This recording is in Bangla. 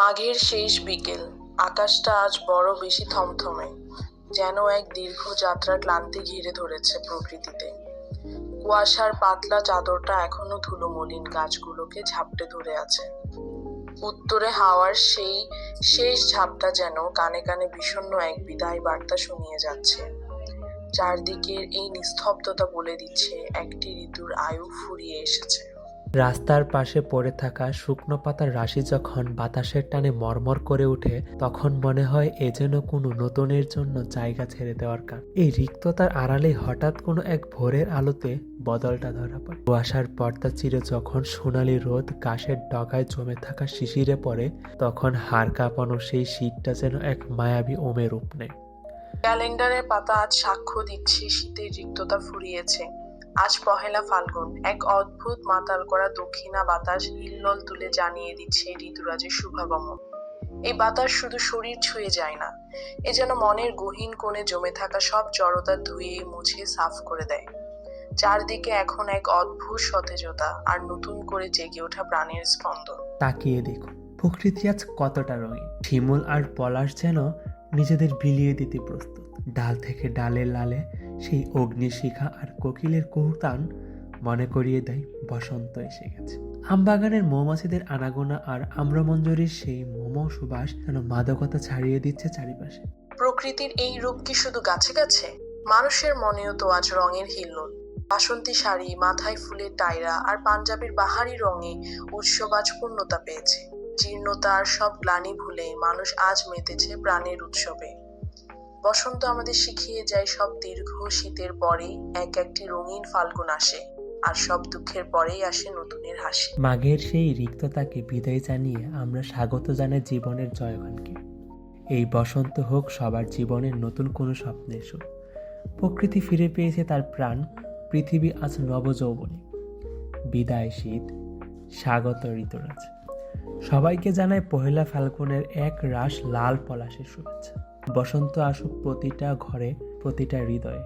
মাঘের শেষ বিকেল। আকাশটা আজ বড় বেশি থমথমে, যেন এক দীর্ঘ যাত্রার ক্লান্তি ঘিরে ধরেছে প্রকৃতিতে। কুয়াশার পাতলা চাদরটা এখনো ধুলোমলিন গাছগুলোকে ঝাপটে ধরে আছে। উত্তরে হাওয়ার সেই শেষ ঝাপটা যেন কানে কানে বিষণ্ণ এক বিদায় বার্তা শুনিয়ে যাচ্ছে। চারদিকের এই নিস্তব্ধতা বলে দিচ্ছে একটি ঋতুর আয়ু ফুরিয়ে এসেছে। রাস্তার পাশে পড়ে থাকা শুকনো পাতার রাশি যখন বাতাসের টানে মরমর করে ওঠে, তখন মনে হয় এ যেন কোনো নতুনের জন্য জায়গা ছেড়ে দেওয়ার কারণ। এই রিক্ততার আড়ালে হঠাৎ কোনো এক ভোরের আলোতে বদলটা ধরা পড়ে। কুয়াশার পর্দা চিরে যখন সোনালি রোদ গাছের ডগায় জমে থাকা শিশিরে পড়ে, তখন হাড় কাঁপানো সেই শীতটা যেন এক মায়াবী ওমে রূপ নেয়। ক্যালেন্ডারের পাতা আজ সাক্ষ্য দিচ্ছে শীতের রিক্ততা ফুরিয়েছে। আজ পহেলা ফাল্গুন। এক অদ্ভুত মাতাল করা দক্ষিণা বাতাস হিল্লোল তুলে জানিয়ে দিচ্ছে ঋতুরাজের শুভাগমন। এই বাতাস শুধু শরীর ছুঁয়ে যায় না, এ যেন মনের গহীন কোণে জমে থাকা সব জড়তা ধুয়ে মুছে সাফ করে দেয়। চারদিকে এখন এক অদ্ভুত সতেজতা আর নতুন করে জেগে ওঠা প্রাণের স্পন্দন। তাকিয়ে দেখুন, প্রকৃতি আজ কতটা রঙিন। শিমুল আর পলাশ যেন নিজেদের বিলিয়ে দিতে প্রস্তুত। ডাল থেকে ডালে লালে সেই অগ্নিশিখা আর কোকিলের কুহুতান মনে করিয়ে দেয় বসন্ত এসে গেছে। আমবাগানের মৌমাছিদের আনাগোনা আর আম্রমঞ্জরির সেই মোমো সুবাস যেন মাদকতা ছাড়িয়ে দিচ্ছে চারিপাশে। প্রকৃতির এই রূপ কি শুধু গাছে গাছে? মানুষের মনেও তো আজ রঙের হিল্লোল। বাসন্তী শাড়ি, মাথায় ফুলের টায়রা আর পাঞ্জাবের বাহারি রঙে উৎসব আজ পূর্ণতা পেয়েছে। জীর্ণতা আর সব গ্লানি ভুলে মানুষ আজ মেতেছে প্রাণের উৎসবে। বসন্ত আমাদের শিখিয়ে যায় সব দীর্ঘ শীতের পরেই একটি রঙিন ফাল্গুন আসে, আর সব দুঃখের পরেই আসে নতুনের হাসি। মাঘের সেই রিক্ততাকে বিদায় জানিয়ে আমরা স্বাগত জানাই জীবনের জয়গানকে। এই বসন্ত হোক সবার জীবনের নতুন কোনো স্বপ্নের সুর। প্রকৃতি ফিরে পেয়েছে তার প্রাণ, পৃথিবী আজ নবযৌবনী। বিদায় শীত, স্বাগত ঋতুরাজ। সবাইকে জানায় পহেলা ফাল্গুনের এক রাশ লাল পলাশের শুভেচ্ছা। বসন্ত আসুক প্রতিটা ঘরে, প্রতিটা হৃদয়ে।